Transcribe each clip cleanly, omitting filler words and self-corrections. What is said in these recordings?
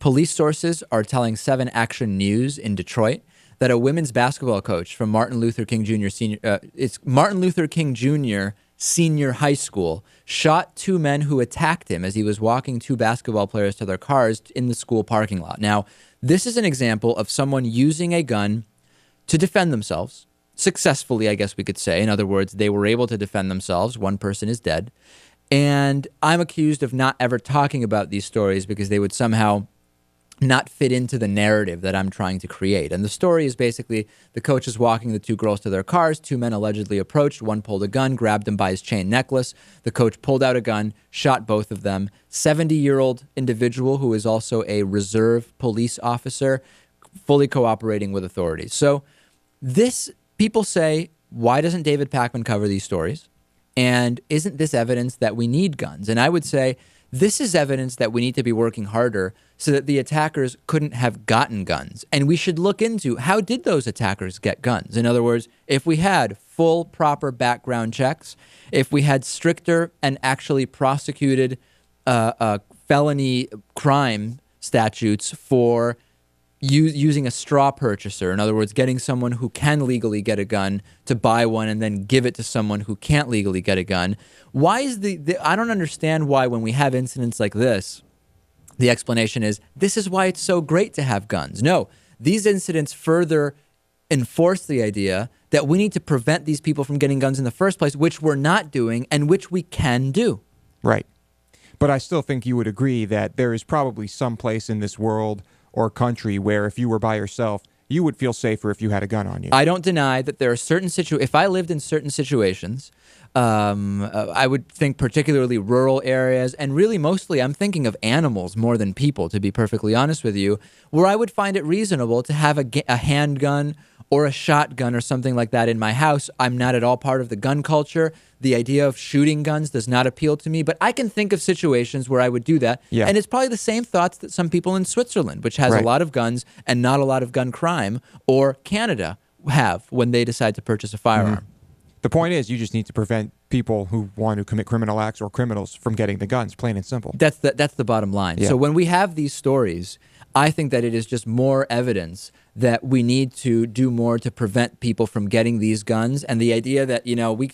Police sources are telling 7 Action News in Detroit that a women's basketball coach from Martin Luther King Jr. Senior High School shot 2 men who attacked him as he was walking 2 basketball players to their cars in the school parking lot. Now, this is an example of someone using a gun to defend themselves. Successfully, I guess we could say. In other words, they were able to defend themselves. 1 person is dead. And I'm accused of not ever talking about these stories because they would somehow not fit into the narrative that I'm trying to create. And the story is basically the coach is walking the 2 girls to their cars. 2 men allegedly approached. 1 pulled a gun, grabbed him by his chain necklace. The coach pulled out a gun, shot both of them. 70-year-old individual who is also a reserve police officer, fully cooperating with authorities. So this, people say, why doesn't David Pakman cover these stories? And isn't this evidence that we need guns? And I would say this is evidence that we need to be working harder so that the attackers couldn't have gotten guns. And we should look into how did those attackers get guns? In other words, if we had full, proper background checks, if we had stricter and actually prosecuted felony crime statutes for using a straw purchaser, in other words, getting someone who can legally get a gun to buy one and then give it to someone who can't legally get a gun. Why is I don't understand why when we have incidents like this, the explanation is, this is why it's so great to have guns. No, these incidents further enforce the idea that we need to prevent these people from getting guns in the first place, which we're not doing and which we can do. Right. But I still think you would agree that there is probably some place in this world or country where if you were by yourself, you would feel safer if you had a gun on you. I don't deny that there are certain situations. If I lived in certain situations, I would think particularly rural areas, and really mostly I'm thinking of animals more than people, to be perfectly honest with you, where I would find it reasonable to have a handgun or a shotgun or something like that in my house. I'm not at all part of the gun culture. The idea of shooting guns does not appeal to me, but I can think of situations where I would do that. Yeah. And it's probably the same thoughts that some people in Switzerland, which has a lot of guns and not a lot of gun crime, or Canada have when they decide to purchase a firearm. Mm-hmm. The point is, you just need to prevent people who want to commit criminal acts or criminals from getting the guns, plain and simple. That's the bottom line. Yeah. So when we have these stories, I think that it is just more evidence that we need to do more to prevent people from getting these guns. And the idea that, you know, we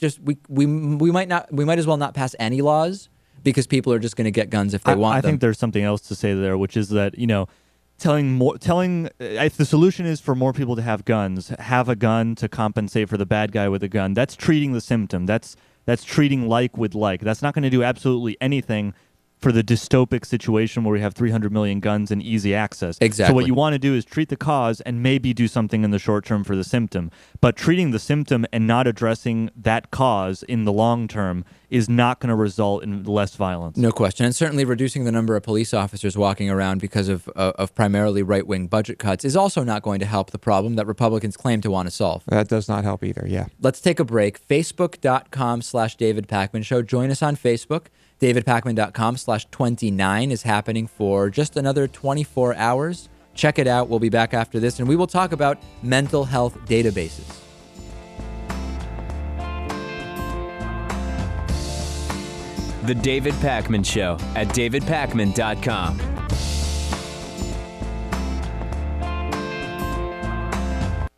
might as well not pass any laws because people are just going to get guns if they want them. I think there's something else to say there, which is that, you know, if the solution is for more people to have guns, have a gun to compensate for the bad guy with a gun. That's treating the symptom. That's treating like with like. That's not going to do absolutely anything for the dystopic situation where we have 300 million guns and easy access. Exactly. So what you want to do is treat the cause and maybe do something in the short term for the symptom. But treating the symptom and not addressing that cause in the long term is not going to result in less violence. No question. And certainly reducing the number of police officers walking around because of primarily right-wing budget cuts is also not going to help the problem that Republicans claim to want to solve. That does not help either, yeah. Let's take a break. Facebook.com/David Pakman Show. Join us on Facebook. DavidPakman.com/29 is happening for just another 24 hours. Check it out. We'll be back after this, and we will talk about mental health databases. The David Pakman Show at DavidPakman.com.